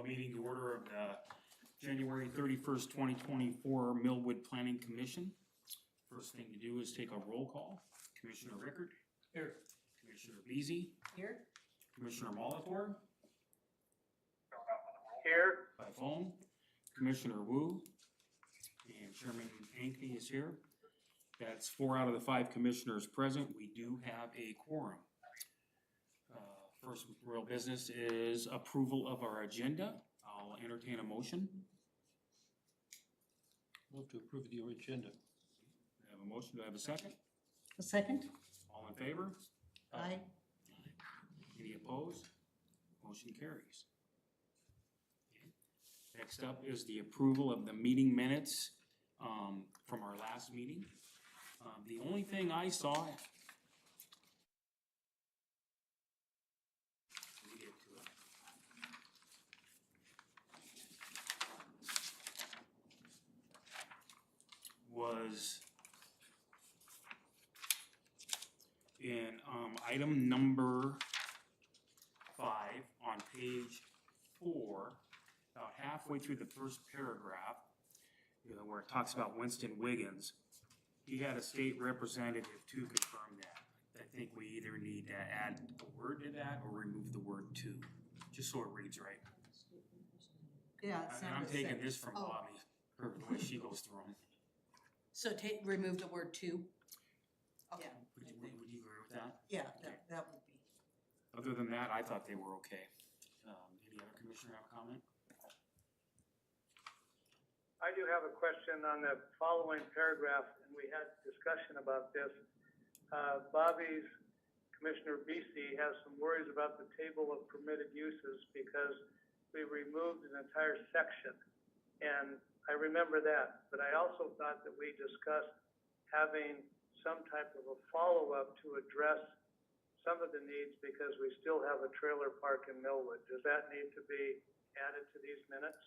meeting to order of the January 31st, 2024 Millwood Planning Commission. First thing to do is take a roll call. Commissioner Rickard. Here. Commissioner Beasy. Here. Commissioner Molitor. Here. By phone. Commissioner Wu. And Chairman Ankney is here. That's 4 out of the 5 commissioners present. We do have a quorum. First real business is approval of our agenda. I'll entertain a motion. Move to approve the agenda. I have a motion. Do I have a second? A second? All in favor? Aye. Any opposed? Motion carries. Next up is the approval of the meeting minutes from our last meeting. The only thing I saw. Let me get to it. Was in item number 5 on page 4, about halfway through the first paragraph, where it talks about Winston Wiggins. He had a state representative to confirm that. I think we either need to add a word to that or remove the word to, just so it reads right. Yeah, it And I'm sounded taking second. this from Bobby, her, the way she goes through them. So remove the word to? Yeah, Would you agree with that? yeah, that would be. Other than that, I thought they were okay. Any other commissioner have a comment? I do have a question on the following paragraph, and we had discussion about this. Bobby's, Commissioner BC, has some worries about the table of permitted uses because we removed an entire section. And I remember that, but I also thought that we discussed having some type of a follow-up to address some of the needs because we still have a trailer park in Millwood. Does that need to be added to these minutes?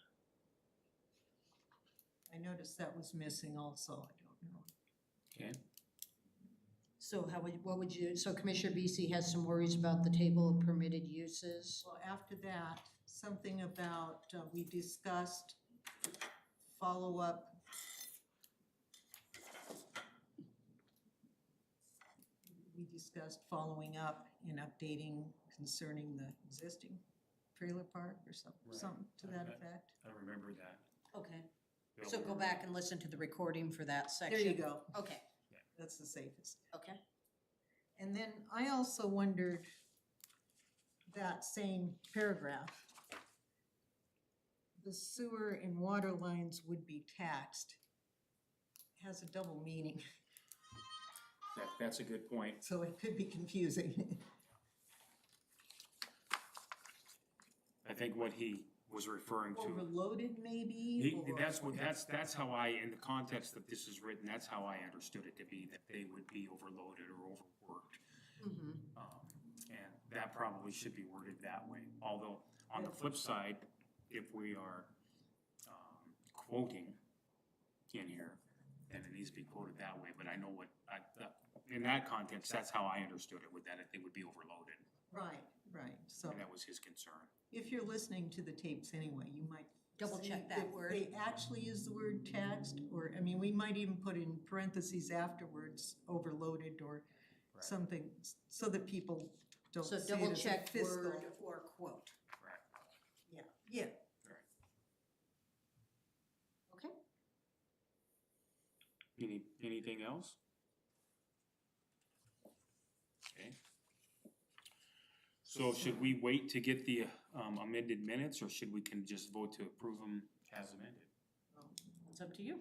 I noticed that was missing also, I don't know. Okay. So what would you, so Commissioner BC has some worries about the table of permitted uses. Well, after that, something about, we discussed follow-up. We discussed following up and updating concerning the existing trailer park or something to that effect. I remember that. Okay, so go back and listen to the recording for that section. There you go, Okay, that's the safest. okay. And then I also wondered, that same paragraph, the sewer and water lines would be taxed, has a double meaning, That's a good point. so it could be confusing. I think what he was referring to. Overloaded maybe, or- That's how I, in the context that this is written, that's how I understood it to be, that they would be overloaded or overworked. And that probably should be worded that way. Although, on the flip side, if we are quoting in here, then it needs to be quoted that way. But I know what, in that context, that's how I understood it, with that they would be overloaded. Right, so And that was his concern. if you're listening to the tapes anyway, you might Double see check that if word. they actually use the word taxed, or, I mean, we might even put in parentheses afterwards, overloaded or Right. something, so that people don't see So it double as a check fiscal. word or quote. Right. Yeah, Right. Okay. Anything else? Okay. So should we wait to get the amended minutes, or should we can just vote to approve them as amended? It's up to you.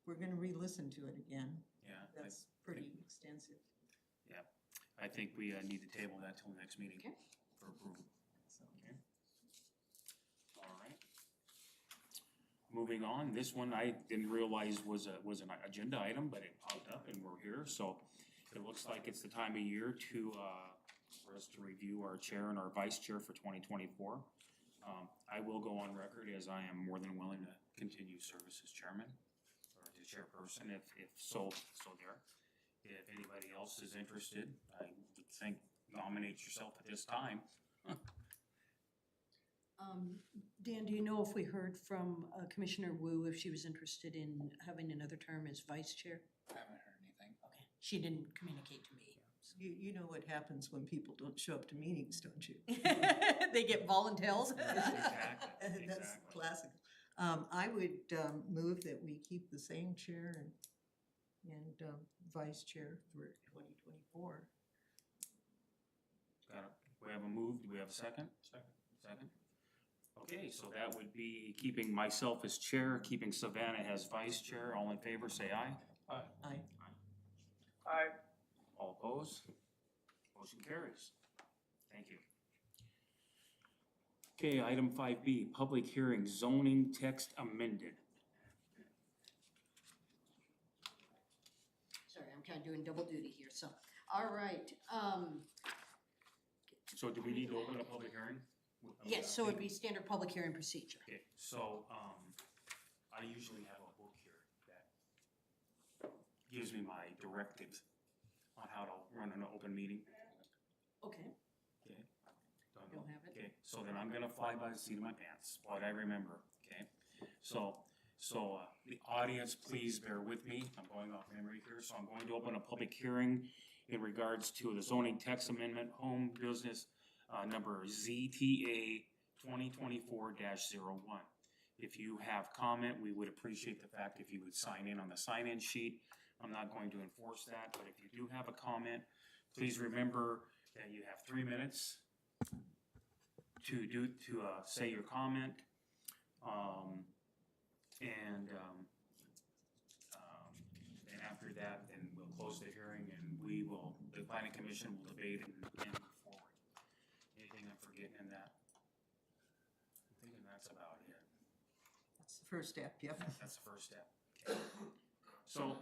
we're gonna re-listen to it again, Yeah, that's pretty extensive, I think we need to table that till the next meeting Okay. for approval. so. Okay. All right. Moving on, this one I didn't realize was an agenda item, but it popped up and we're here, so it looks like it's the time of year for us to review our chair and our vice chair for 2024. I will go on record as I am more than willing to continue service as chairman or as chairperson if so there. If anybody else is interested, I would think nominate yourself at this time. Dan, do you know if we heard from Commissioner Wu, if she was interested in having another term as vice chair? I haven't heard anything. Okay, she didn't communicate to me. You know what happens when people don't show up to meetings, don't you? They get volunteers. Exactly, That's exactly. classic. I would move that we keep the same chair and vice chair for 2024. We have a move, do we have a second? Second. Okay, so that would be keeping myself as chair, keeping Savannah as vice chair. All in favor, say aye. Aye. Aye. All opposed? Motion carries. Thank you. Okay, item 5B, public hearing, zoning text amended. Sorry, I'm kind of doing double duty here, so, all right. So do we need to open a public hearing? Yes, so it'd be standard public hearing procedure. Okay, so, I usually have a book here that gives me my directives on how to run an open meeting. Okay, Okay. don't have it. Okay, so then I'm gonna fly by the seat of my pants, what I remember, okay? So, the audience, please bear with me, I'm going off memory here, so I'm going to open a public hearing in regards to the zoning text amendment, home business, number ZTA 2024-01. If you have comment, we would appreciate the fact if you would sign in on the sign-in sheet. I'm not going to enforce that, but if you do have a comment, please remember that you have 3 minutes to say your comment. And after that, then we'll close the hearing and the planning commission will debate and move forward. Anything I'm forgetting in that? I'm thinking that's about it. That's the first step, yep. That's the first step. Okay. So,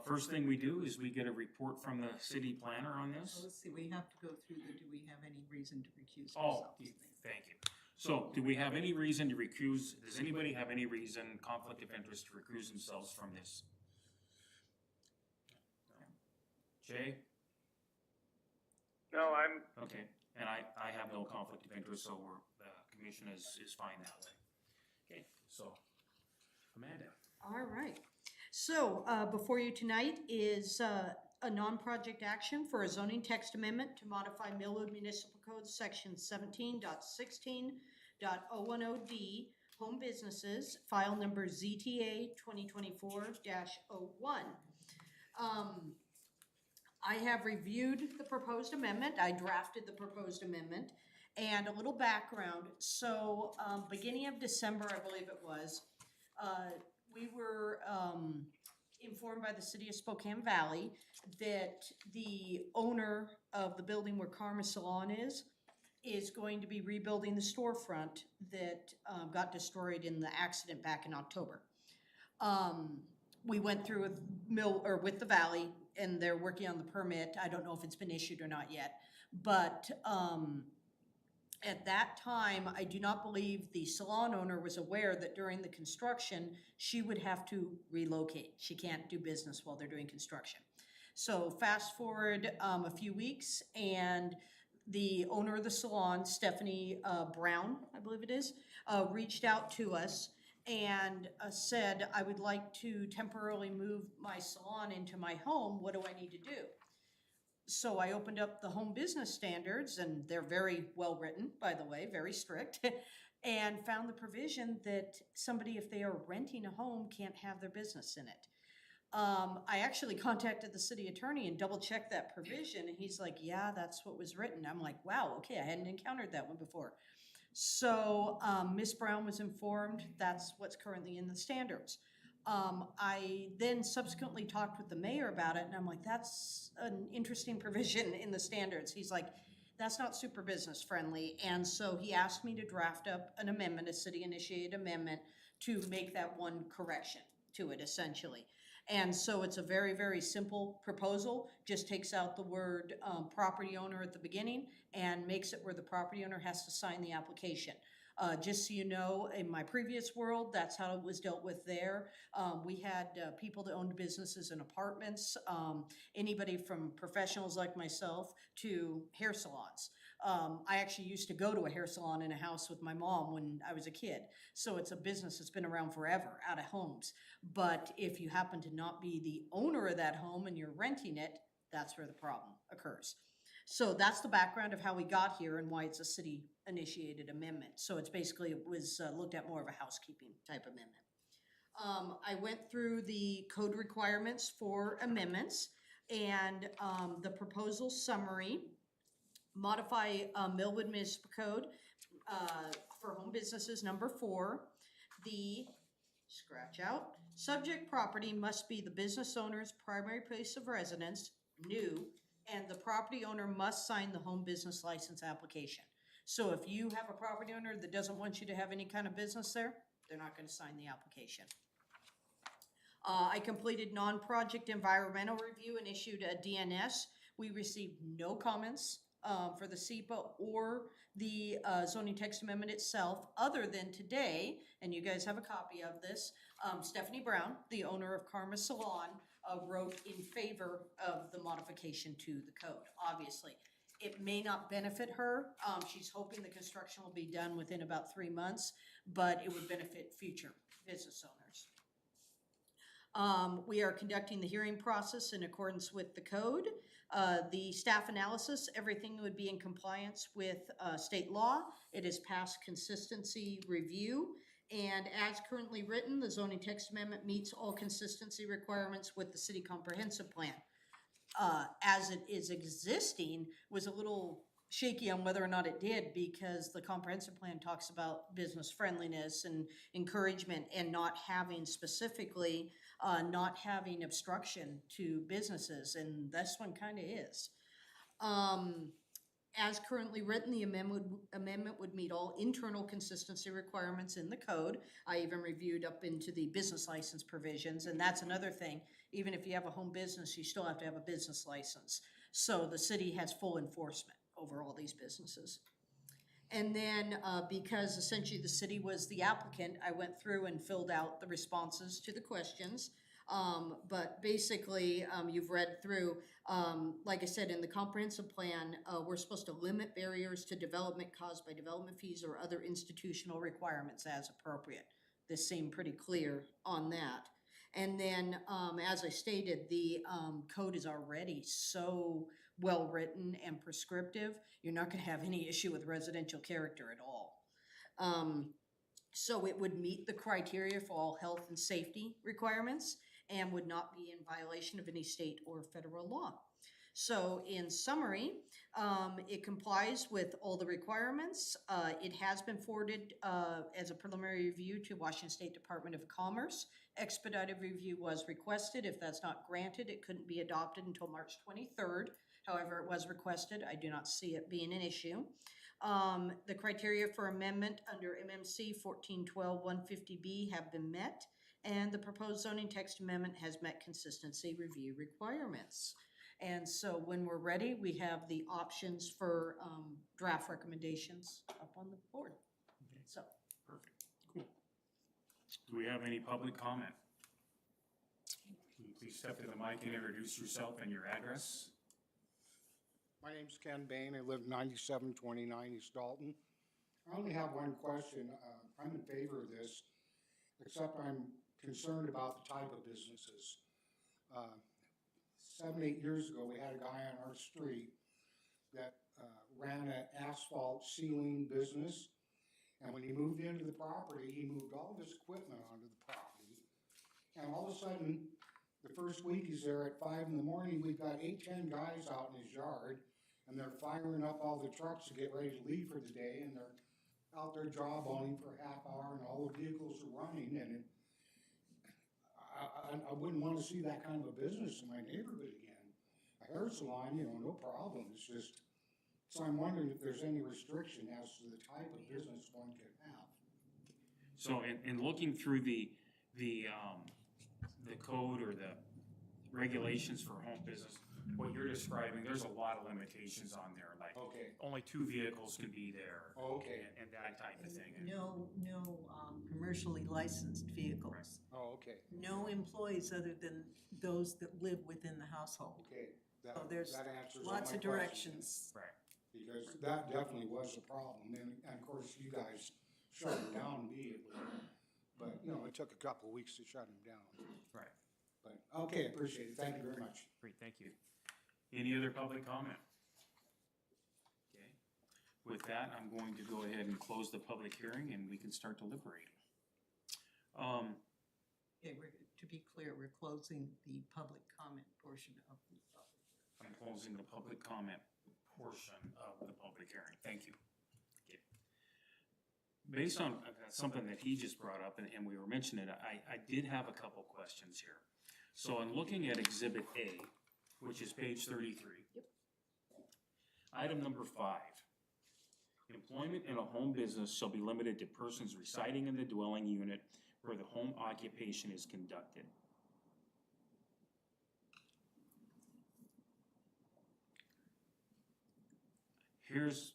first thing we do is we get a report from the city planner on So this. let's see, we have to go through do we have any reason to recuse Oh, ourselves? thank you. So, do we have any reason to recuse, does anybody have any reason, conflict of interest to recuse themselves from this? Jay? No, I'm, Okay, and I have no conflict of interest, so the commission is fine that way. Okay, so, Amanda. All right. So, before you tonight is a non-project action for a zoning text amendment to modify Millwood Municipal Code Section 17.16.010D, home businesses, file number ZTA 2024-01. I have reviewed the proposed amendment. I drafted the proposed amendment. And a little background. So, beginning of December, I believe it was, we were informed by the city of Spokane Valley that the owner of the building where Karma Salon is going to be rebuilding the storefront that got destroyed in the accident back in October. We went through with the Valley, and they're working on the permit. I don't know if it's been issued or not yet, but at that time, I do not believe the salon owner was aware that during the construction, she would have to relocate. She can't do business while they're doing construction. So fast forward a few weeks, and the owner of the salon, Stephanie Brown, I believe it is, reached out to us and said, I would like to temporarily move my salon into my home. What do I need to do? So I opened up the home business standards, and they're very well written, by the way, very strict, and found the provision that somebody, if they are renting a home, can't have their business in it. I actually contacted the city attorney and double checked that provision, and he's like, yeah, that's what was written. I'm like, wow, okay, I hadn't encountered that one before. So Ms. Brown was informed that's what's currently in the standards. I then subsequently talked with the mayor about it, and I'm like, that's an interesting provision in the standards. He's like, that's not super business friendly. And so he asked me to draft up an amendment, a city-initiated amendment, to make that one correction to it, essentially. And so it's a very, very simple proposal, just takes out the word property owner at the beginning and makes it where the property owner has to sign the application. Just so you know, in my previous world, that's how it was dealt with there. We had people that owned businesses and apartments, anybody from professionals like myself to hair salons. I actually used to go to a hair salon in a house with my mom when I was a kid. So it's a business that's been around forever, out of homes. But if you happen to not be the owner of that home and you're renting it, that's where the problem occurs. So that's the background of how we got here and why it's a city-initiated amendment. So it's basically, it was looked at more of a housekeeping type amendment. I went through the code requirements for amendments and the proposal summary. Modify Millwood Municipal Code for home businesses, number 4. The, scratch out, subject property must be the business owner's primary place of residence, new, and the property owner must sign the home business license application. So if you have a property owner that doesn't want you to have any kind of business there, they're not going to sign the application. I completed non-project environmental review and issued a DNS. We received no comments for the SEPA or the zoning text amendment itself, other than today, and you guys have a copy of this, Stephanie Brown, the owner of Karma Salon, wrote in favor of the modification to the code. Obviously, it may not benefit her. She's hoping the construction will be done within about 3 months, but it would benefit future business owners. We are conducting the hearing process in accordance with the code. The staff analysis, everything would be in compliance with state law. It is past consistency review. And as currently written, the zoning text amendment meets all consistency requirements with the city comprehensive plan. As it is existing, was a little shaky on whether or not it did, because the comprehensive plan talks about business friendliness and encouragement and not having specifically, not having obstruction to businesses, and this one kind of is. As currently written, the amendment would meet all internal consistency requirements in the code. I even reviewed up into the business license provisions, and that's another thing. Even if you have a home business, you still have to have a business license. So the city has full enforcement over all these businesses. And then because essentially the city was the applicant, I went through and filled out the responses to the questions. But basically, you've read through, like I said, in the comprehensive plan, we're supposed to limit barriers to development caused by development fees or other institutional requirements as appropriate. This seemed pretty clear on that. And then, as I stated, the code is already so well-written and prescriptive, you're not going to have any issue with residential character at all. So it would meet the criteria for all health and safety requirements and would not be in violation of any state or federal law. So in summary, it complies with all the requirements. It has been forwarded as a preliminary review to Washington State Department of Commerce. Expedited review was requested. If that's not granted, it couldn't be adopted until March 23rd. However, it was requested. I do not see it being an issue. The criteria for amendment under MMC 1412-150B have been met, and the proposed zoning text amendment has met consistency review requirements. And so when we're ready, we have the options for draft recommendations up on the board. Okay. So, Perfect, cool. Do we have any public comment? Can you please step to the mic and introduce yourself and your address? My name's Ken Bain. I live 9729 East Dalton. I only have one question. I'm in favor of this, except I'm concerned about the type of businesses. 7, 8 years ago, we had a guy on our street that ran an asphalt ceiling business. And when he moved into the property, he moved all of his equipment onto the property. And all of a sudden, the first week he's there at 5 in the morning, we've got 8, 10 guys out in his yard, and they're firing up all the trucks to get ready to leave for the day, and they're out there jawboning for a half hour, and all the vehicles are running, and I wouldn't want to see that kind of a business in my neighborhood again. A hair salon, no problem. It's just, so I'm wondering if there's any restriction as to the type of business one can have. So in looking through the code or the regulations for home business, what you're describing, there's a lot of limitations on there, like Okay, only 2 vehicles can be there. okay, And that type of thing. And- No, commercially licensed vehicles. oh, okay, No employees other than those that live within the household. okay. That, So there's that answers all Lots my of questions. directions. Right. Because that definitely was a problem, and of course, you guys shut him down immediately. But, you know, it took a couple of weeks to shut him down. Right. But, okay, appreciate it, thank you very much. Great, thank you. Any other public comment? Okay. With that, I'm going to go ahead and close the public hearing and we can start deliberating. Okay, to be clear, we're closing the public comment portion of the public. I'm closing the public comment portion of the public hearing. Thank you. Okay. Based on something that he just brought up and we were mentioning, I did have a couple questions here. So in looking at Exhibit A, which is page 33. Yep. Item number 5. Employment in a home business shall be limited to persons residing in the dwelling unit where the home occupation is conducted. Here's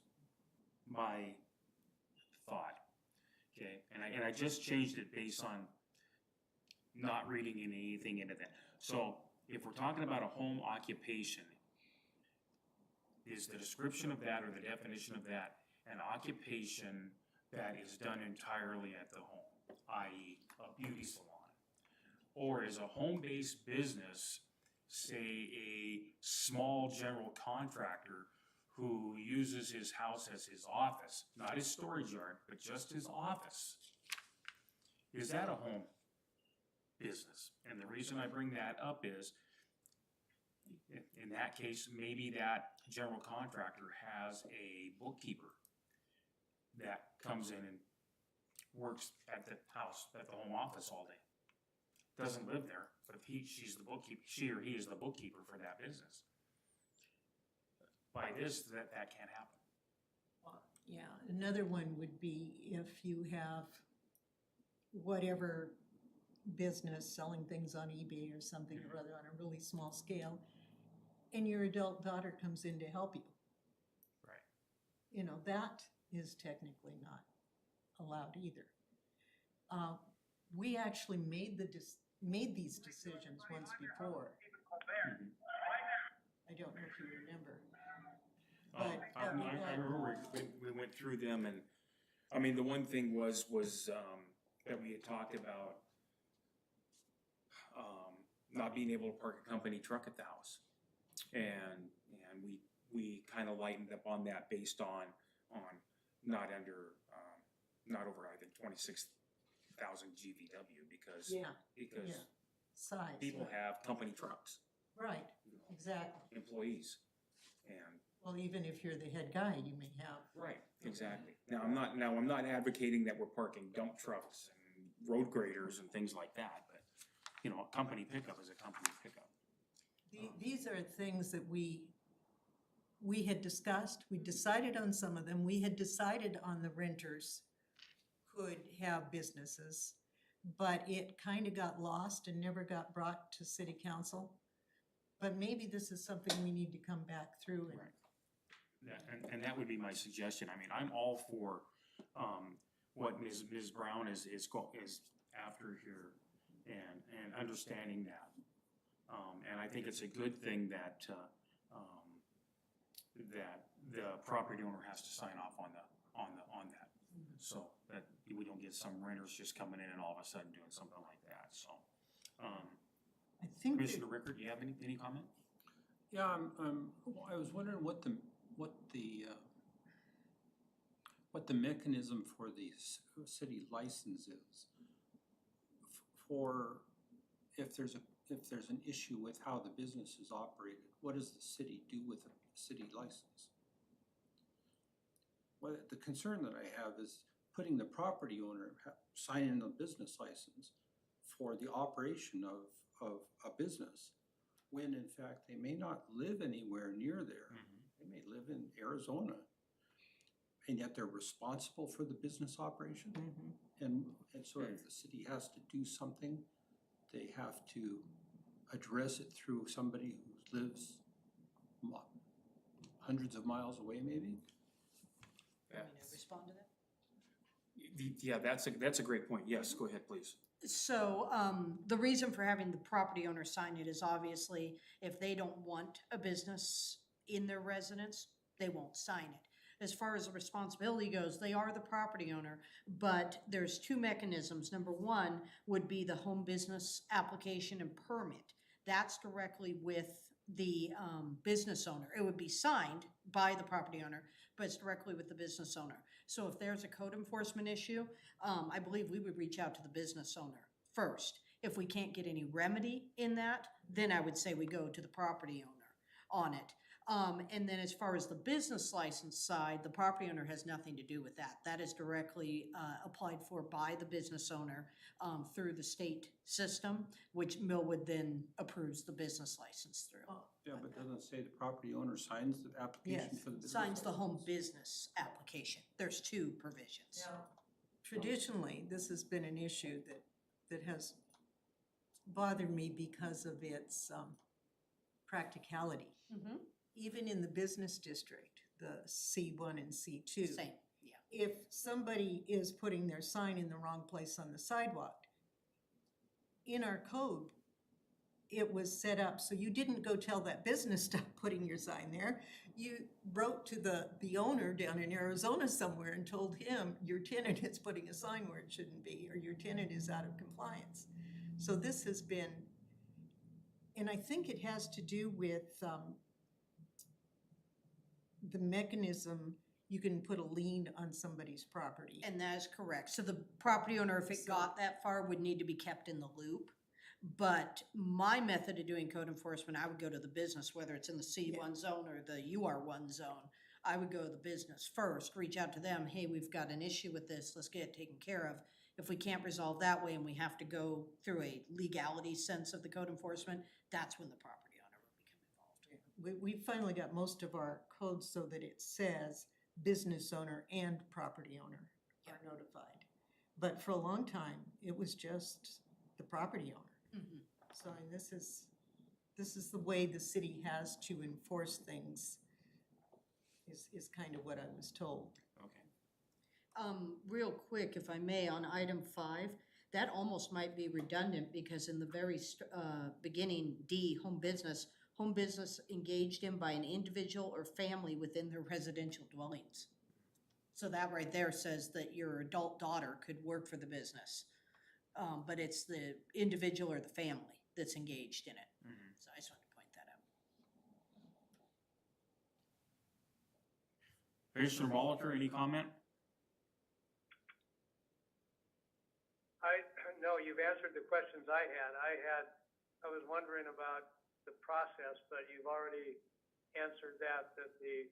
my thought, okay? And I just changed it based on not reading anything into that. So if we're talking about a home occupation, is the description of that or the definition of that an occupation that is done entirely at the home, i.e. a beauty salon? Or is a home-based business, say a small general contractor who uses his house as his office, not his storage yard, but just his office? Is that a home business? And the reason I bring that up is, in that case, maybe that general contractor has a bookkeeper that comes in and works at the house, at the home office all day. Doesn't live there, but she's the bookkeeper, she or he is the bookkeeper for that business. By this, that can't happen. Yeah, another one would be if you have whatever business selling things on eBay or something or other on a really small scale, and your adult daughter comes in to help you. Right. You know, that is technically not allowed either. We actually made these decisions once before. Mhm. I don't know if you remember. I remember we went through them and, I mean, the one thing was, that we had talked about, not being able to park a company truck at the house. And we kind of lightened up on that based on not under, not over, I think, 26,000 GVW because Yeah, yeah, size. people have company trucks, Right, you know, exactly. employees. And Well, even if you're the head guy, you may have. right, exactly. Now, I'm not advocating that we're parking dump trucks and road graders and things like that, but, you know, a company pickup is a company pickup. These are things that we had discussed, we decided on some of them, we had decided on the renters could have businesses, but it kind of got lost and never got brought to city council. But maybe this is something we need to come back through and. Right. And that would be my suggestion. I mean, I'm all for, what Ms. Brown is after here and understanding that. And I think it's a good thing that, that the property owner has to sign off on that. So that we don't get some renters just coming in and all of a sudden doing something like that, so. I think that- Commissioner Rickard, do you have any comment? Yeah, I was wondering what the mechanism for the city license is. For, if there's an issue with how the business is operated, what does the city do with a city license? Well, the concern that I have is putting the property owner signing a business license for the operation of a business, when in fact they may not live anywhere near there. They may live in Arizona, and yet they're responsible for the business operation. Mhm. And so if the city has to do something, they have to address it through somebody who lives hundreds of miles away maybe? Want me to respond to that? Yeah, that's a great point. Yes, go ahead, please. So, the reason for having the property owner sign it is obviously if they don't want a business in their residence, they won't sign it. As far as the responsibility goes, they are the property owner, but there's two mechanisms. Number one would be the home business application and permit. That's directly with the, business owner. It would be signed by the property owner, but it's directly with the business owner. So if there's a code enforcement issue, I believe we would reach out to the business owner first. If we can't get any remedy in that, then I would say we go to the property owner on it. And then as far as the business license side, the property owner has nothing to do with that. That is directly applied for by the business owner through the state system, which Millwood then approves the business license through. Yeah, but doesn't it say the property owner signs the application Yes. for the business? Signs the home license? business application. There's two provisions. Now, traditionally, this has been an issue that has bothered me because of its practicality. Mhm. Even in the business district, the C1 and C2. Same, yeah. If somebody is putting their sign in the wrong place on the sidewalk, in our code, it was set up so you didn't go tell that business stop putting your sign there. You wrote to the owner down in Arizona somewhere and told him, your tenant is putting a sign where it shouldn't be, or your tenant is out of compliance. So this has been, and I think it has to do with the mechanism, you can put a lien on somebody's property. And that is correct. So the property owner, if it So- got that far, would need to be kept in the loop. But my method of doing code enforcement, I would go to the business, whether it's in the C1 zone or the UR1 zone. I would go to the business first, reach out to them, hey, we've got an issue with this, let's get it taken care of. If we can't resolve that way and we have to go through a legality sense of the code enforcement, that's when the property owner would become involved. We finally got most of our codes so that it says business owner and property owner are notified. But for a long time, it was just the property owner. Mhm. So I mean, this is the way the city has to enforce things, is kind of what I was told. Okay. Real quick, if I may, on item 5, that almost might be redundant because in the very beginning, D, home business engaged in by an individual or family within their residential dwellings. So that right there says that your adult daughter could work for the business, but it's the individual or the family that's engaged in it. Mhm. So I just wanted to point that out. Commissioner Molitor, any comment? No, you've answered the questions I had. I was wondering about the process, but you've already answered that the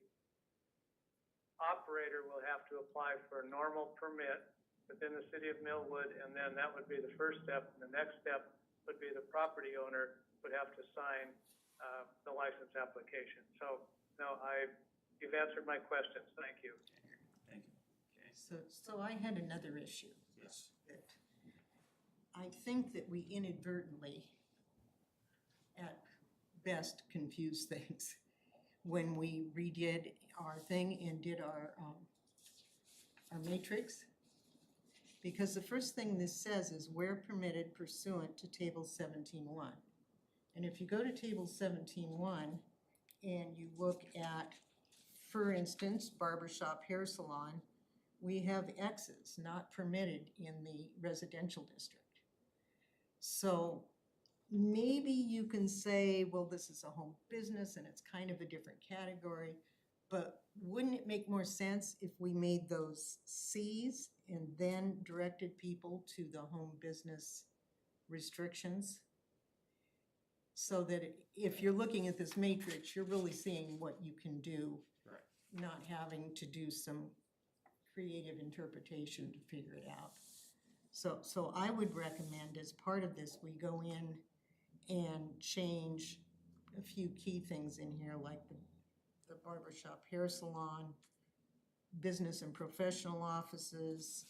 operator will have to apply for a normal permit within the city of Millwood, and then that would be the first step. And the next step would be the property owner would have to sign the license application. So, no, you've answered my questions. Thank you. Thank you. Okay. So I had another issue Yes. that I think that we inadvertently, at best, confused things when we redid our thing and did our matrix. Because the first thing this says is where permitted pursuant to table 17.1. And if you go to table 17.1 and you look at, for instance, barbershop, hair salon, we have X's, not permitted in the residential district. So maybe you can say, well, this is a home business and it's kind of a different category, but wouldn't it make more sense if we made those Cs and then directed people to the home business restrictions? So that if you're looking at this matrix, you're really seeing what you can do, Correct. not having to do some creative interpretation to figure it out. So I would recommend as part of this, we go in and change a few key things in here, like the barbershop, hair salon, business and professional offices,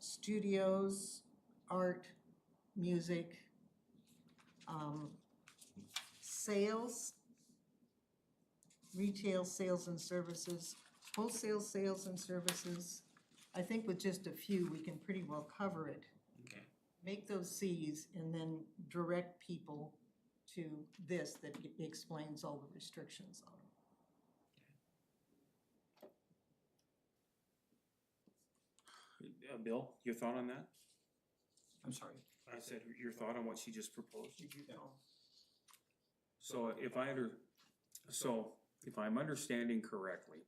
studios, art, music, sales, retail sales and services, wholesale sales and services. I think with just a few, we can pretty well cover it. Okay. Make those Cs and then direct people to this that explains all the restrictions on them. Bill, your thought on that? I'm sorry. I said, your thought on what she just proposed? Yeah. So if I'm understanding correctly,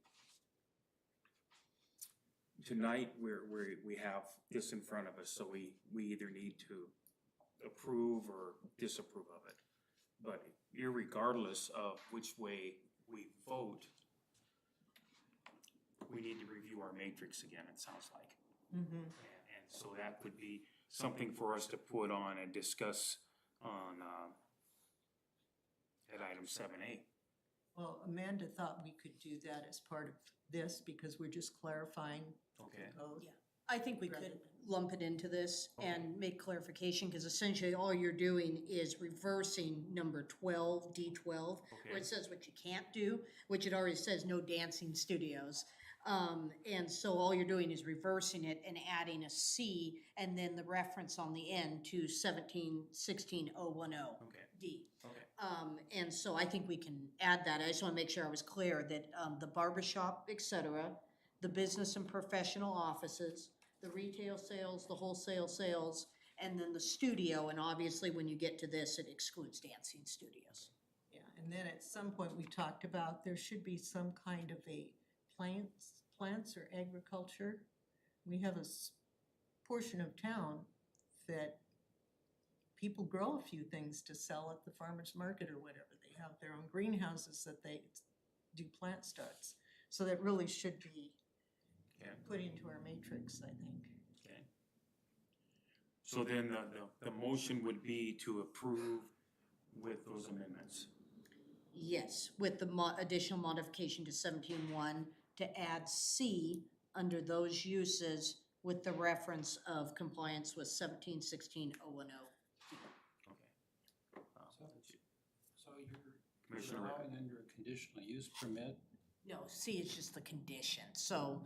tonight, we have this in front of us, so we either need to approve or disapprove of it. But irregardless of which way we vote, we need to review our matrix again, it sounds like. Mm-hmm. And so that would be something for us to put on and discuss on, at item 7A. Well, Amanda thought we could do that as part of this because we're just clarifying Okay. the code. Yeah. I think we could Rather- lump it into this and make clarification, because essentially all you're doing is reversing number 12, D12, where Okay. it says what you can't do, which it already says no dancing studios. And so all you're doing is reversing it and adding a C and then the reference on the end to 17-16-010 Okay. D. Okay. And so I think we can add that. I just want to make sure I was clear that the barber shop, et cetera, the business and professional offices, the retail sales, the wholesale sales, and then the studio, and obviously when you get to this, it excludes dancing studios. Yeah, and then at some point we talked about there should be some kind of a plants or agriculture. We have a portion of town that people grow a few things to sell at the farmer's market or whatever. They have their own greenhouses that they do plant starts. So that really should be Okay. put into our matrix, I think. Okay. So then the motion would be to approve with those amendments. Yes, with the additional modification to 17.1 to add C under those uses with the reference of compliance with 17-16-010. Okay. So you're Commissioner allowing under a conditional use permit, No, C is just the condition, so,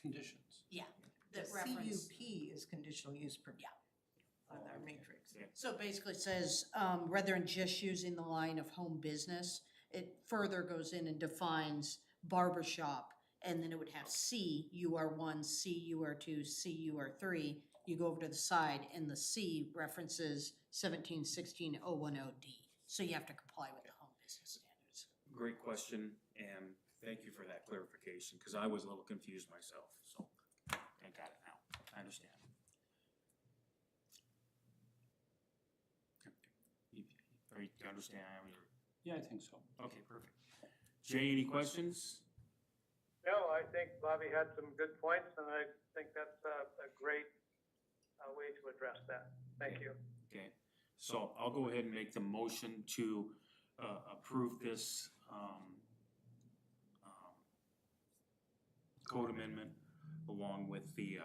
conditions. yeah, The the reference. CUP is conditional use permit. Yeah. On our matrix. Yeah. So it basically says, rather than just using the line of home business, it further goes in and defines barber shop, and then it would have C, UR1, C, UR2, C, UR3. You go over to the side, and the C references 17-16-010D. So you have to comply with the home business standards. Great question, and thank you for that clarification, because I was a little confused myself, so I got it now. I understand. Do you understand? Yeah, I think so. Okay, perfect. Jay, any questions? No, I think Bobby had some good points, and I think that's a great way to address that. Thank you. Okay, so I'll go ahead and make the motion to approve this code amendment along with the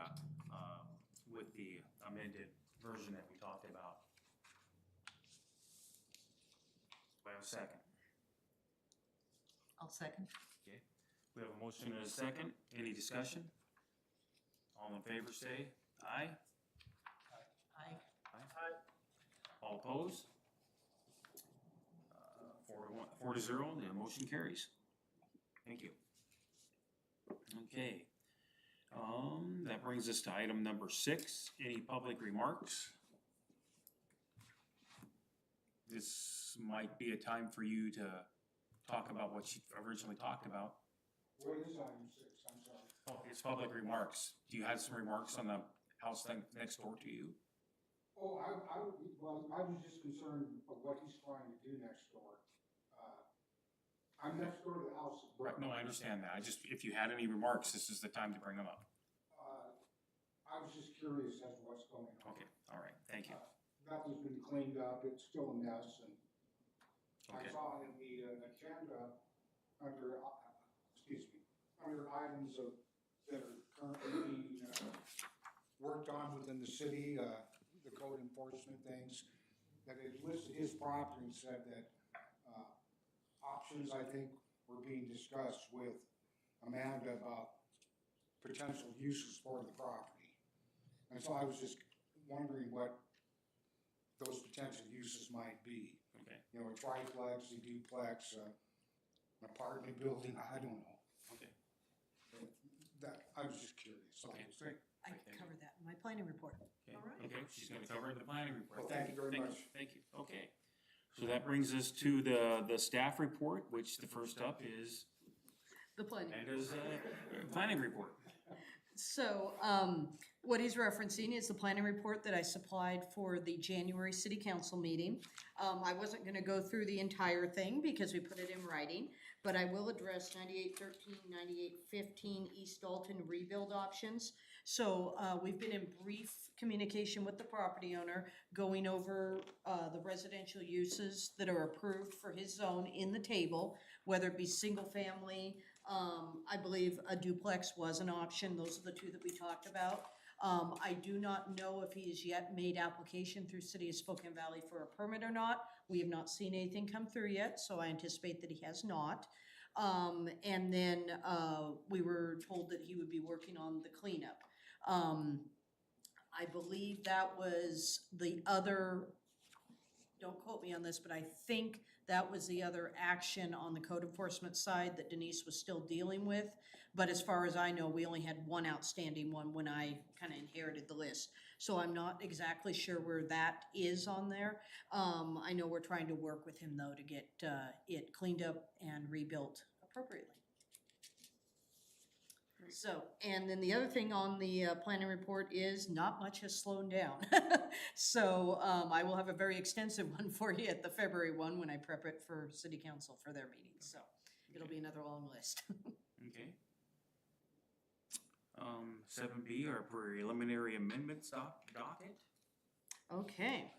amended version that we talked about. Do I have a second? I'll second. Okay, we have a motion and a second. Any discussion? All in favor say aye. Aye. All opposed? 4-0, the motion carries. Thank you. Okay. That brings us to item number 6. Any public remarks? This might be a time for you to talk about what you originally talked about. What is item 6? I'm sorry. Oh, it's public remarks. Do you have some remarks on the house thing next door to you? Oh, I was just concerned of what he's trying to do next door. I'm next door to the house. Right, no, I understand that. If you had any remarks, this is the time to bring them up. I was just curious as to what's going on. Okay, all right, thank you. Nothing's been cleaned up, it's still a mess, and I Okay. saw in the agenda under, under items that are currently being worked on within the city, the code enforcement things, that it listed his property and said that options, I think, were being discussed with Amanda about potential uses for the property. And so I was just wondering what those potential uses might be. Okay, You know, a triplex, a duplex, an apartment building, I don't know. okay. That, I was just curious, so Okay, I was great. I covered that in my planning report. Okay, All right. okay, she's gonna cover it in the planning report. Well, thank you very much. Thank you, okay. So that brings us to the staff report, which the first up is The planning. Amanda's, planning report. So, what he's referencing is the planning report that I supplied for the January city council meeting. I wasn't gonna go through the entire thing because we put it in writing, but I will address 9813, 9815 East Dalton rebuild options. So, we've been in brief communication with the property owner, going over, the residential uses that are approved for his zone in the table, whether it be single family, I believe a duplex was an option. Those are the two that we talked about. I do not know if he has yet made application through City of Spokane Valley for a permit or not. We have not seen anything come through yet, so I anticipate that he has not. And then, we were told that he would be working on the cleanup. I believe that was the other, don't quote me on this, but I think that was the other action on the code enforcement side that Denise was still dealing with. But as far as I know, we only had one outstanding one when I kind of inherited the list. So I'm not exactly sure where that is on there. I know we're trying to work with him though to get it cleaned up and rebuilt appropriately. So, and then the other thing on the planning report is not much has slowed down. So I will have a very extensive one for you at the February one when I prep it for city council for their meeting. So it'll be another long list. Okay. 7B, our preliminary amendments docket. Okay.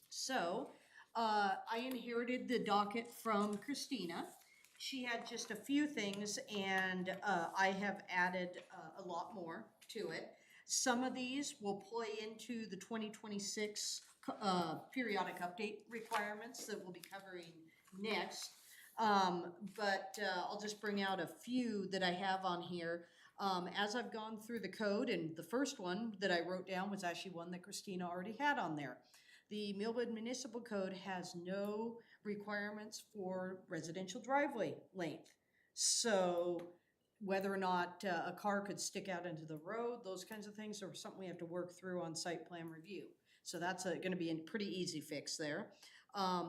So I inherited the docket from Christina. She had just a few things and I have added a lot more to it. Some of these will play into the 2026 periodic update requirements that we'll be covering next. But I'll just bring out a few that I have on here. As I've gone through the code, and the first one that I wrote down was actually one that Christina already had on there. The Millwood Municipal Code has no requirements for residential driveway length. So whether or not a car could stick out into the road, those kinds of things are something we have to work through on site plan review. So that's gonna be a pretty easy fix there.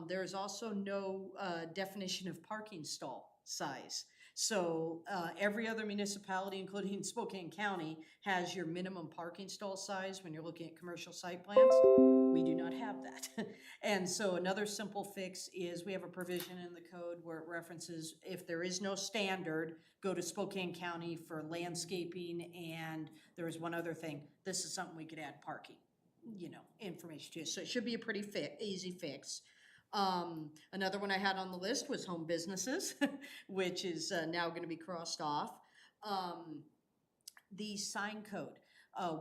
There's also no definition of parking stall size. So every other municipality, including Spokane County, has your minimum parking stall size when you're looking at commercial site plans. We do not have that. And so another simple fix is we have a provision in the code where it references if there is no standard, go to Spokane County for landscaping, and there is one other thing. This is something we could add parking, information to. So it should be a pretty easy fix. Another one I had on the list was home businesses, which is now going to be crossed off. The sign code.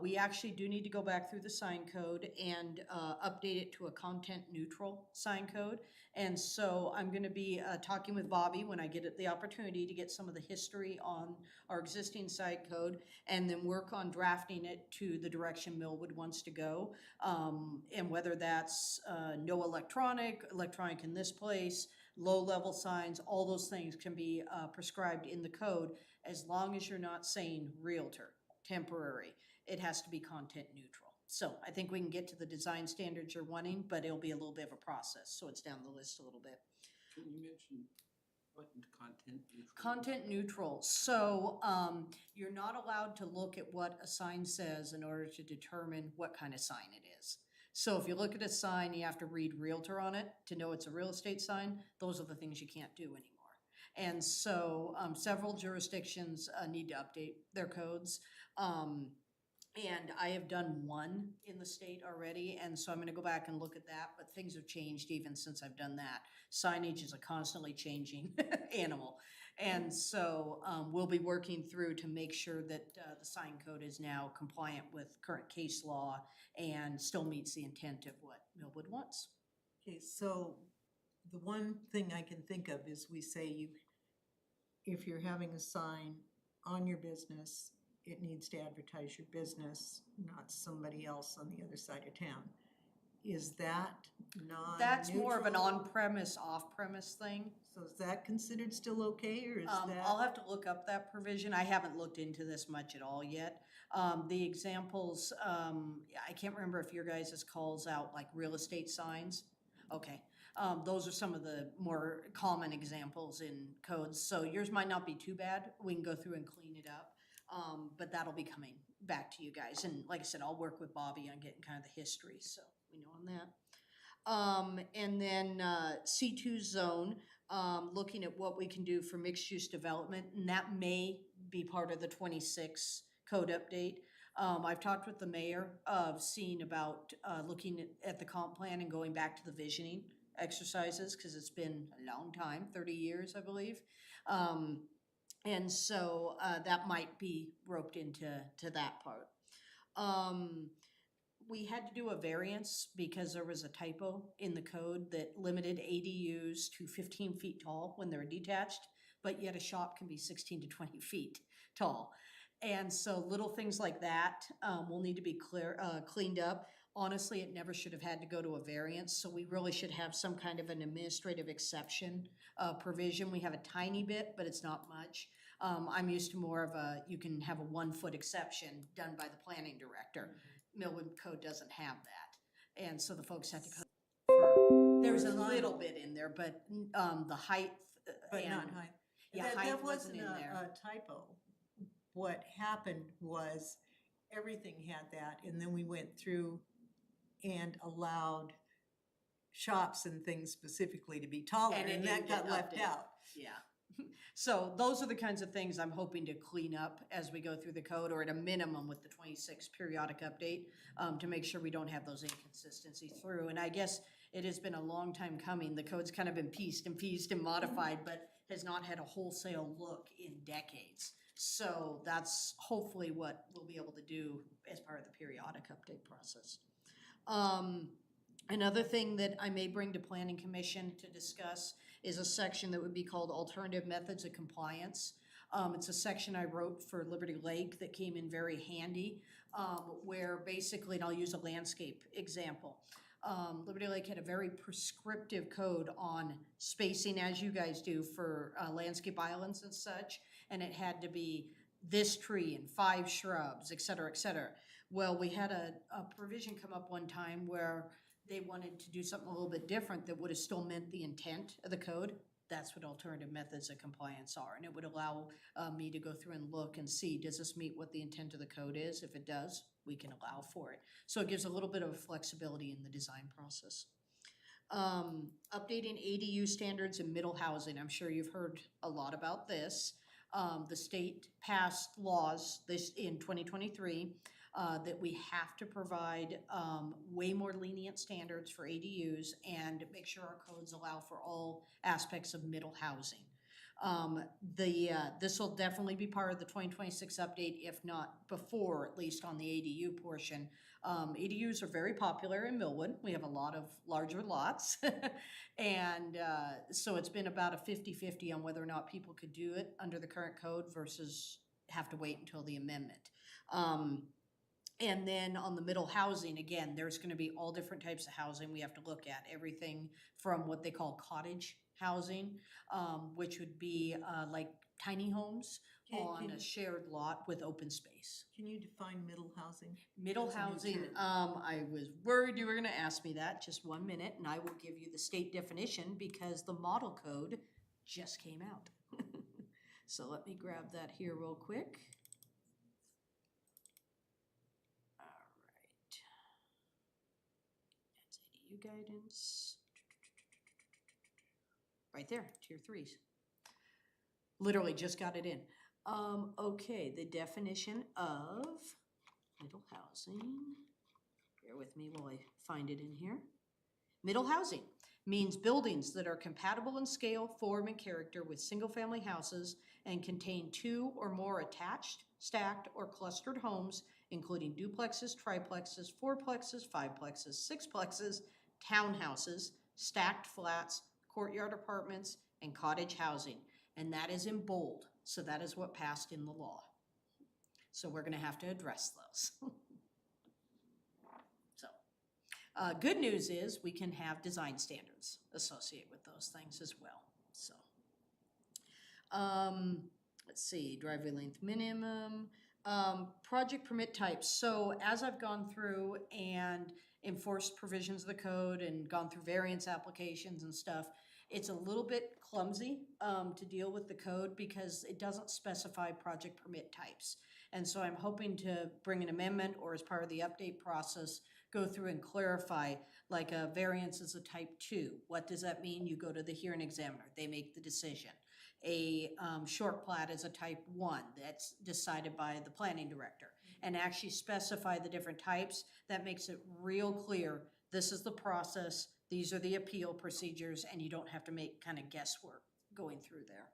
We actually do need to go back through the sign code and update it to a content neutral sign code. And so I'm going to be talking with Bobby when I get the opportunity to get some of the history on our existing sign code and then work on drafting it to the direction Millwood wants to go. And whether that's no electronic in this place, low-level signs, all those things can be prescribed in the code as long as you're not saying realtor, temporary. It has to be content neutral. So I think we can get to the design standards you're wanting, but it'll be a little bit of a process, so it's down the list a little bit. Can you mention what content neutral? Content neutral, so you're not allowed to look at what a sign says in order to determine what kind of sign it is. So if you look at a sign, you have to read realtor on it to know it's a real estate sign. Those are the things you can't do anymore. And so several jurisdictions need to update their codes. And I have done one in the state already, and so I'm gonna go back and look at that, but things have changed even since I've done that. Signage is a constantly changing animal. And so we'll be working through to make sure that the sign code is now compliant with current case law and still meets the intent of what Millwood wants. Okay, so the one thing I can think of is we say if you're having a sign on your business, it needs to advertise your business, not somebody else on the other side of town. Is that non-neutral? That's more of an on-premise, off-premise thing. So is that considered still okay, or is that? I'll have to look up that provision. I haven't looked into this much at all yet. The examples, I can't remember if your guys' calls out like real estate signs. Okay, those are some of the more common examples in codes. So yours might not be too bad. We can go through and clean it up. But that'll be coming back to you guys. And like I said, I'll work with Bobby on getting kind of the history, so we know on that. And then C2 zone, looking at what we can do for mixed-use development, and that may be part of the 26 code update. I've talked with the mayor of seeing about looking at the comp plan and going back to the visioning exercises, because it's been a long time, 30 years, I believe. And so that might be roped into that part. We had to do a variance because there was a typo in the code that limited ADUs to 15 feet tall when they're detached, but yet a shop can be 16 to 20 feet tall. And so little things like that will need to be cleaned up. Honestly, it never should have had to go to a variance, so we really should have some kind of an administrative exception provision. We have a tiny bit, but it's not much. I'm used to more of you can have a 1 foot exception done by the planning director. Millwood Code doesn't have that. And so the folks had to come for, there's a little bit in there, but the height. But and- not height. Yeah, That height wasn't wasn't in there. a typo. What happened was everything had that, and then we went through and allowed shops and things specifically to be taller, And it and didn't that got get left updated. out. Yeah. So those are the kinds of things I'm hoping to clean up as we go through the code, or at a minimum with the 26 periodic update, to make sure we don't have those inconsistencies through. And I guess it has been a long time coming. The code's kind of been pieced and modified, but has not had a wholesale look in decades. So that's hopefully what we'll be able to do as part of the periodic update process. Another thing that I may bring to Planning Commission to discuss is a section that would be called Alternative Methods of Compliance. It's a section I wrote for Liberty Lake that came in very handy, where basically, and I'll use a landscape example. Liberty Lake had a very prescriptive code on spacing, as you guys do, for landscape islands and such, and it had to be this tree and 5 shrubs, et cetera, et cetera. Well, we had a provision come up one time where they wanted to do something a little bit different that would have still meant the intent of the code. That's what alternative methods of compliance are, and it would allow me to go through and look and see, does this meet what the intent of the code is? If it does, we can allow for it. So it gives a little bit of flexibility in the design process. Updating ADU standards in middle housing. I'm sure you've heard a lot about this. The state passed laws in 2023 that we have to provide way more lenient standards for ADUs and make sure our codes allow for all aspects of middle housing. This will definitely be part of the 2026 update, if not before, at least on the ADU portion. ADUs are very popular in Millwood. We have a lot of larger lots. And so it's been about a 50-50 on whether or not people could do it under the current code versus have to wait until the amendment. And then on the middle housing, again, there's going to be all different types of housing we have to look at. Everything from what they call cottage housing, which would be like tiny homes on a shared lot with open space. Can you define middle housing? Middle That's a new housing, term. I was worried you were going to ask me that. Just 1 minute, and I will give you the state definition because the model code just came out. So let me grab that here real quick. ADU guidance. Right there, tier 3s. Literally just got it in. Okay, the definition of middle housing. Bear with me while I find it in here. Middle housing means buildings that are compatible in scale, form, and character with single-family houses and contain 2 or more attached, stacked, or clustered homes, including duplexes, triplexes, fourplexes, fiveplexes, sixplexes, townhouses, stacked flats, courtyard apartments, and cottage housing. And that is in bold, so that is what passed in the law. So we're gonna have to address those. So, good news is we can have design standards associated with those things as well, so. Let's see, driveway length minimum, project permit types. So as I've gone through and enforced provisions of the code and gone through variance applications and stuff, it's a little bit clumsy, to deal with the code because it doesn't specify project permit types. And so I'm hoping to bring an amendment or as part of the update process, go through and clarify, like a variance is a type 2. What does that mean? You go to the hearing examiner, they make the decision. A short plat is a type 1, that's decided by the planning director. And actually specify the different types, that makes it real clear, this is the process, these are the appeal procedures, and you don't have to make kind of guesswork going through there.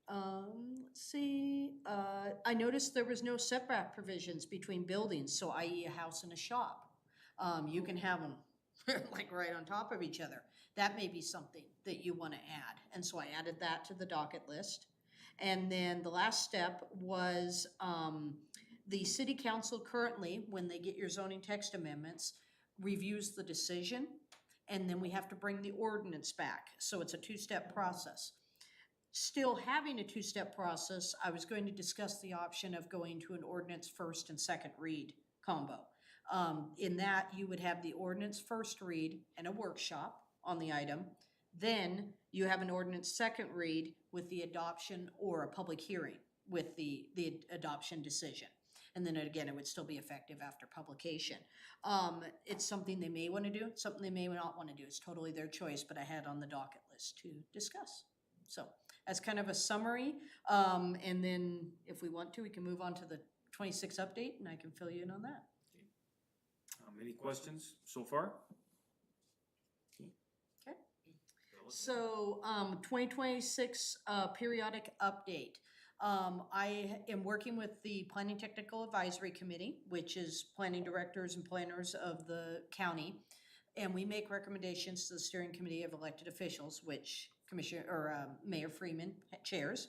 Let's see, I noticed there was no setback provisions between buildings, so i.e. a house and a shop. You can have them like right on top of each other. That may be something that you want to add. And so I added that to the docket list. And then the last step was the city council currently, when they get your zoning text amendments, reviews the decision, and then we have to bring the ordinance back. So it's a two-step process. Still having a two-step process, I was going to discuss the option of going to an ordinance first and second read combo. In that, you would have the ordinance first read and a workshop on the item. Then you have an ordinance second read with the adoption or a public hearing with the adoption decision. And then again, it would still be effective after publication. It's something they may want to do, something they may not want to do. It's totally their choice, but I had on the docket list to discuss. So as kind of a summary, and then if we want to, we can move on to the 26 update and I can fill you in on that. Any questions so far? Okay. So 2026 periodic update. I am working with the Planning Technical Advisory Committee, which is planning directors and planners of the county. And we make recommendations to the steering committee of elected officials, which Mayor Freeman chairs.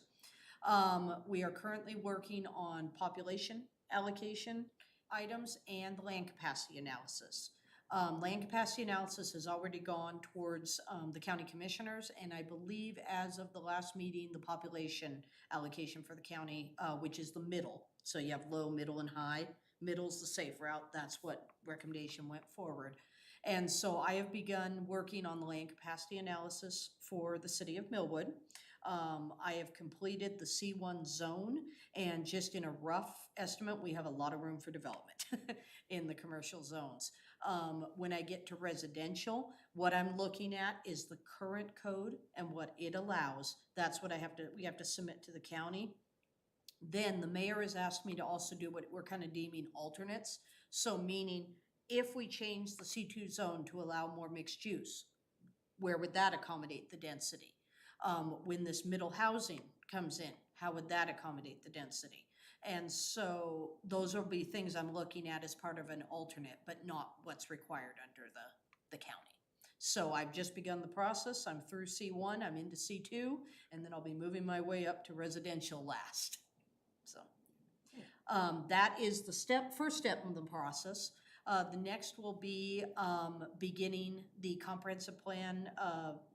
We are currently working on population allocation items and land capacity analysis. Land capacity analysis has already gone towards the county commissioners, and I believe as of the last meeting, the population allocation for the county, which is the middle. So you have low, middle, and high. Middle's the safe route. That's what recommendation went forward. And so I have begun working on the land capacity analysis for the city of Millwood. I have completed the C1 zone, and just in a rough estimate, we have a lot of room for development in the commercial zones. When I get to residential, what I'm looking at is the current code and what it allows. That's what we have to submit to the county. Then the mayor has asked me to also do what we're kind of deeming alternates. So meaning if we change the C2 zone to allow more mixed use, where would that accommodate the density? When this middle housing comes in, how would that accommodate the density? And so those will be things I'm looking at as part of an alternate, but not what's required under the county. So I've just begun the process. I'm through C1, I'm into C2, and then I'll be moving my way up to residential last. So that is the first step in the process. The next will be beginning the comprehensive plan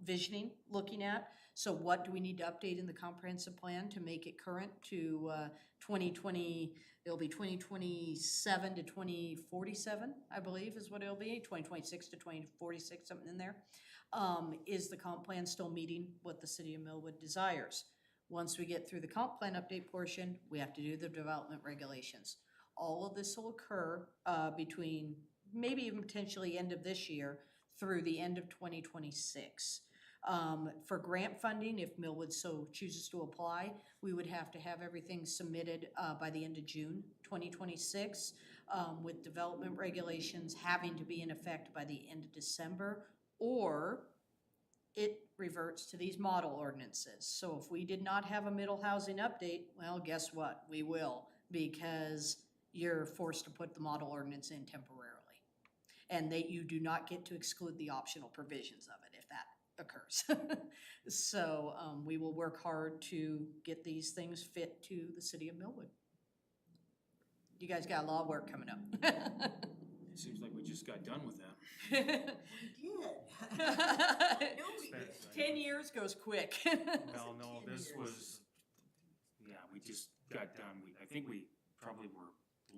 visioning, looking at. So what do we need to update in the comprehensive plan to make it current to 2020, it'll be 2027 to 2047, I believe is what it'll be, 2026 to 2046, something in there. Is the comp plan still meeting what the city of Millwood desires? Once we get through the comp plan update portion, we have to do the development regulations. All of this will occur between maybe even potentially end of this year through the end of 2026. For grant funding, if Millwood so chooses to apply, we would have to have everything submitted by the end of June 2026, with development regulations having to be in effect by the end of December, or it reverts to these model ordinances. So if we did not have a middle housing update, well, guess what? We will, because you're forced to put the model ordinance in temporarily. And you do not get to exclude the optional provisions of it if that occurs. So, we will work hard to get these things fit to the city of Millwood. You guys got a lot of work coming up. It seems like we just got done with that. We did. No, we did. 10 years goes quick. Well, no, 10 this years. was, yeah, we just got done. I think we probably were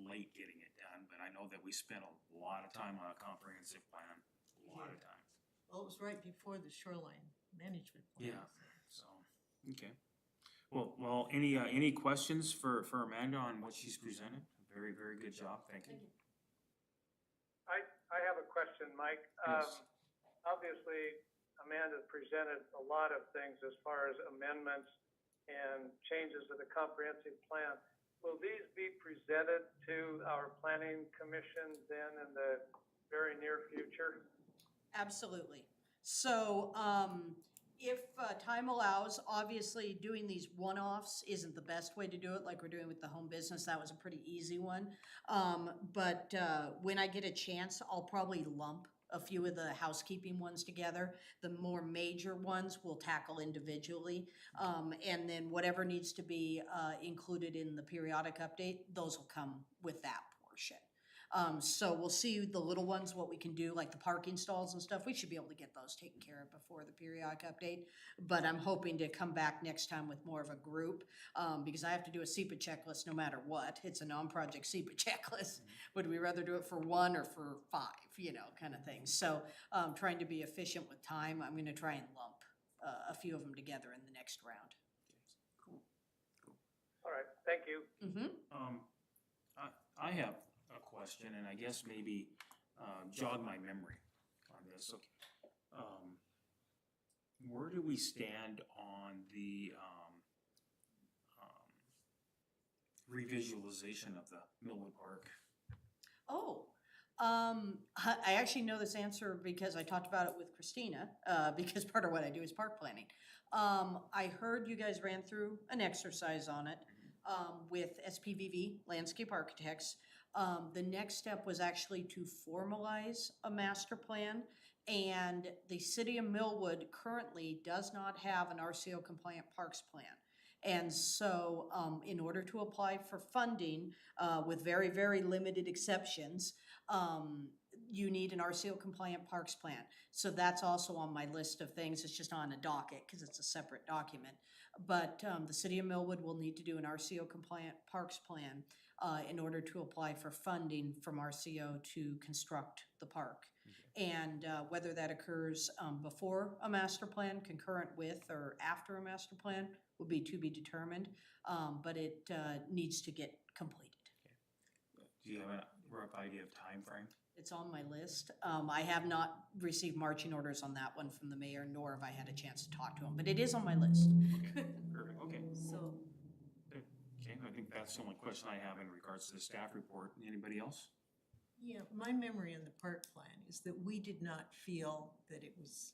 late getting it done, but I know that we spent a lot of time on a comprehensive plan, a lot of time. Well, it was right before the shoreline management plan. Yeah. So, okay. Well, any questions for Amanda on what she's presented? Very, very good job. Thank you. I have a question, Mike. Yes. Obviously, Amanda presented a lot of things as far as amendments and changes to the comprehensive plan. Will these be presented to our planning commission then in the very near future? Absolutely. So, if time allows, obviously doing these one-offs isn't the best way to do it, like we're doing with the home business. That was a pretty easy one. But when I get a chance, I'll probably lump a few of the housekeeping ones together. The more major ones we'll tackle individually. And then whatever needs to be included in the periodic update, those will come with that portion. So we'll see the little ones, what we can do, like the parking stalls and stuff. We should be able to get those taken care of before the periodic update. But I'm hoping to come back next time with more of a group, because I have to do a SEPA checklist no matter what. It's a non-project SEPA checklist. Would we rather do it for 1 or for 5, kind of thing. So, trying to be efficient with time, I'm gonna try and lump a few of them together in the next round. Cool. All right, thank you. Mm-hmm. I have a question, and I guess maybe jog my memory on this. Where do we stand on the revisualization of the Millwood Park? Oh, I actually know this answer because I talked about it with Christina, because part of what I do is park planning. I heard you guys ran through an exercise on it, with SPVV, Landscape Architects. The next step was actually to formalize a master plan, and the city of Millwood currently does not have an RCO compliant parks plan. And so, in order to apply for funding, with very, very limited exceptions, you need an RCO compliant parks plan. So that's also on my list of things. It's just on a docket because it's a separate document. But the city of Millwood will need to do an RCO compliant parks plan in order to apply for funding from RCO to construct the park. And whether that occurs before a master plan, concurrent with, or after a master plan will be to be determined, but it needs to get completed. Do you have a rough idea of time frame? It's on my list. I have not received marching orders on that one from the mayor, nor have I had a chance to talk to him, but it is on my list. Okay, perfect, okay. So, Okay, I think that's the only question I have in regards to the staff report. Anybody else? yeah, my memory on the park plan is that we did not feel that it was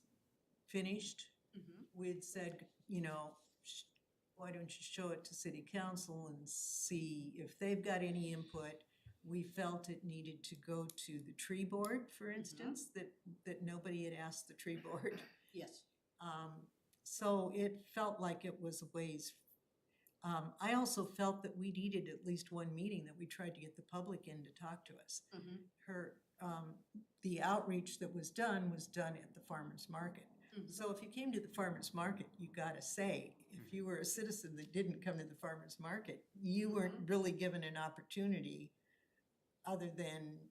finished. Mhm. We had said, why don't you show it to city council and see if they've got any input? We felt it needed to go to the tree board, for instance, that nobody had asked the tree board. Yes. So it felt like it was a ways. I also felt that we needed at least one meeting, that we tried to get the public in to talk to us. Mhm. The outreach that was done at the farmer's market. Mhm. So if you came to the farmer's market, you got a say. If you were a citizen that didn't come to the farmer's market, you weren't really given an opportunity other than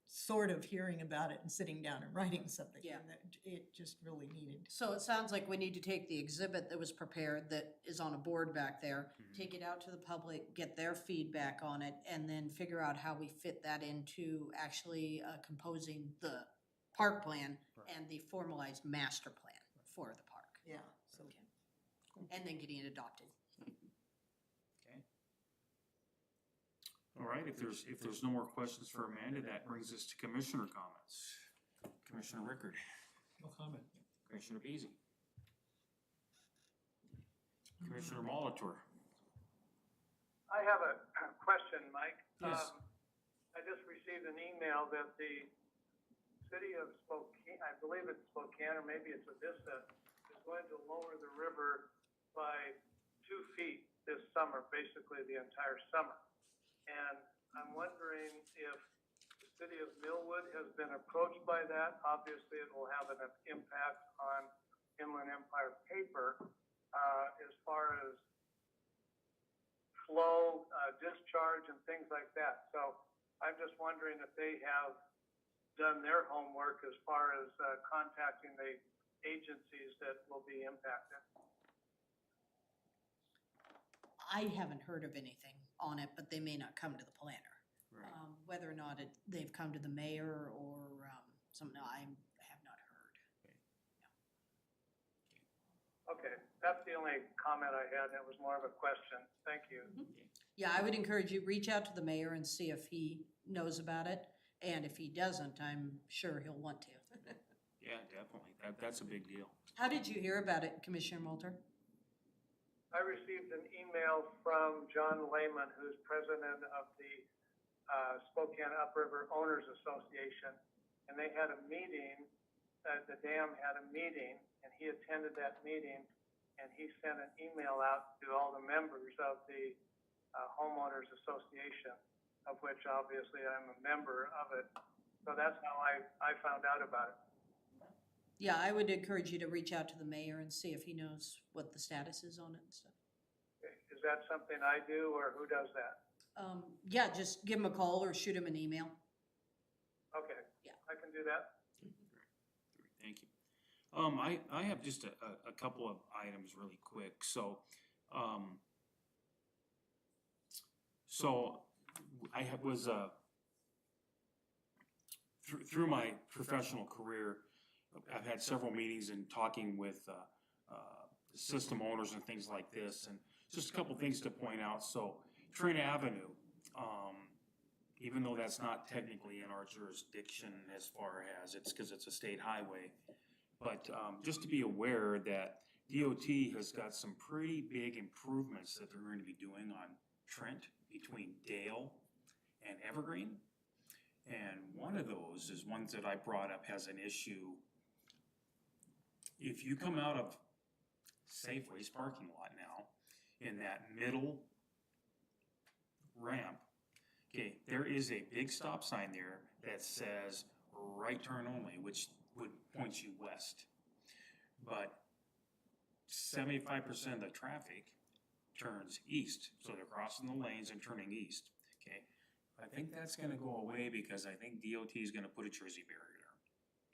sort of hearing about it and sitting down and writing something. Yeah. And that it just really needed. So it sounds like we need to take the exhibit that was prepared, that is on a board back there, take it out to the public, get their feedback on it, and then figure out how we fit that into actually composing the park plan and the formalized master plan for the park. Yeah, so. And then getting it adopted. Okay. All right, if there's no more questions for Amanda, that brings us to commissioner comments. Commissioner Rickard. No comment. Commissioner Beasy. Commissioner Molitor. I have a question, Mike. Yes. I just received an email that the city of Spokane, I believe it's Spokane, or maybe it's Avista, is going to lower the river by 2 feet this summer, basically the entire summer. And I'm wondering if the city of Millwood has been approached by that. Obviously, it will have an impact on Inland Empire paper, as far as flow, discharge, and things like that. So I'm just wondering if they have done their homework as far as contacting the agencies that will be impacted. I haven't heard of anything on it, but they may not come to the planner. Right. Whether or not they've come to the mayor or something, I have not heard. Okay, that's the only comment I had, and it was more of a question. Thank you. Yeah, I would encourage you, reach out to the mayor and see if he knows about it. And if he doesn't, I'm sure he'll want to. Yeah, definitely. That's a big deal. How did you hear about it, Commissioner Moulter? I received an email from John Lehman, who's president of the Spokane Upriver Owners Association, and they had a meeting, the dam had a meeting, and he attended that meeting, and he sent an email out to all the members of the homeowners association, of which obviously I'm a member of it. So that's how I found out about it. Yeah, I would encourage you to reach out to the mayor and see if he knows what the status is on it and stuff. Is that something I do, or who does that? Yeah, just give him a call or shoot him an email. Okay. Yeah. I can do that. Thank you. I have just a couple of items really quick. So I was, through my professional career, I've had several meetings and talking with system owners and things like this, and just a couple things to point out. So Trent Avenue, even though that's not technically in our jurisdiction as far as it's because it's a state highway, but just to be aware that DOT has got some pretty big improvements that they're going to be doing on Trent between Dale and Evergreen. And one of those is ones that I brought up has an issue. If you come out of Safeway's parking lot now, in that middle ramp, okay, there is a big stop sign there that says right turn only, which would point you west. But 75% of the traffic turns east, so they're crossing the lanes and turning east, okay? I think that's gonna go away because I think DOT is gonna put a Jersey barrier,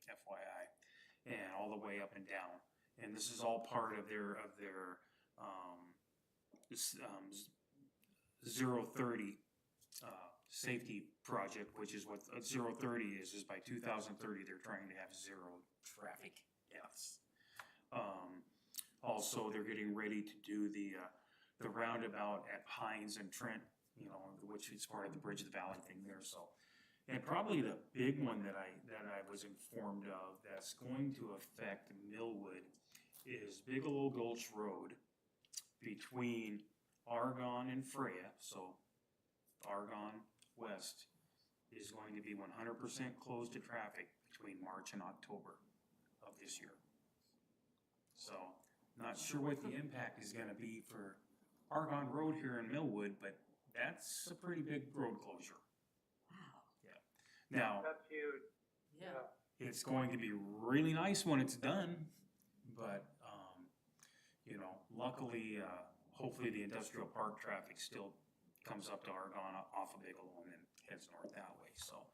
FYI, and all the way up and down. And this is all part of their 030 safety project, which is what 030 is by 2030 they're trying to have zero traffic deaths. Also, they're getting ready to do the roundabout at Pines and Trent, you know, which is part of the Bridge of the Valley thing there. So, and probably the big one that I was informed of that's going to affect Millwood is Bigelow Gulch Road between Argonne and Freya. So Argonne West is going to be 100% closed to traffic between March and October of this year. So not sure what the impact is gonna be for Argonne Road here in Millwood, but that's a pretty big road closure. Wow. Now, That's huge. Yeah. it's going to be really nice when it's done, but, you know, luckily, hopefully the industrial park traffic still comes up to Argonne off of Bigelow and then heads north that way, so.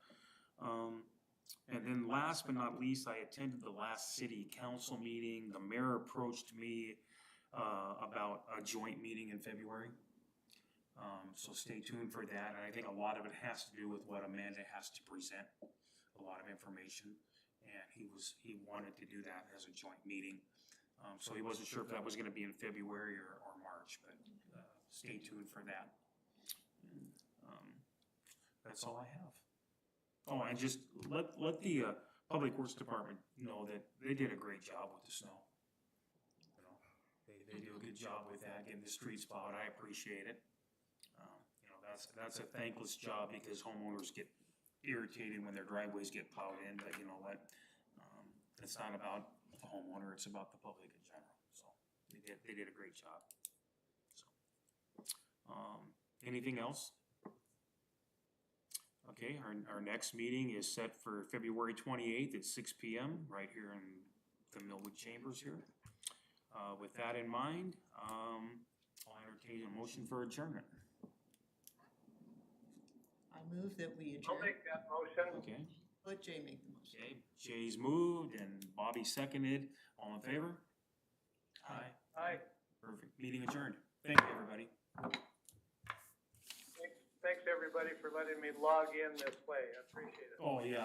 And then last but not least, I attended the last city council meeting. The mayor approached me about a joint meeting in February. So stay tuned for that. And I think a lot of it has to do with what Amanda has to present, a lot of information. And he wanted to do that as a joint meeting. So he wasn't sure if that was gonna be in February or March, but stay tuned for that. And, that's all I have. Oh, and just let the Public Works Department know that they did a great job with the snow. You know, they do a good job with that, getting the streets plowed. I appreciate it. You know, that's a thankless job because homeowners get irritated when their driveways get plowed in, but you know what? It's not about the homeowner, it's about the public in general, so they did a great job. So, anything else? Okay, our next meeting is set for February 28th at 6 PM, right here in the Millwood Chambers here. With that in mind, I'll entertain a motion for adjournment. I move that we I'll adjourn. make that motion. Okay, Let Jay make the motion. okay, Jay's moved and Bobby seconded, all in favor? Aye. Aye. Perfect, meeting adjourned. Thank you, everybody. Thanks, everybody, for letting me log in this way. I appreciate it. Oh, yeah,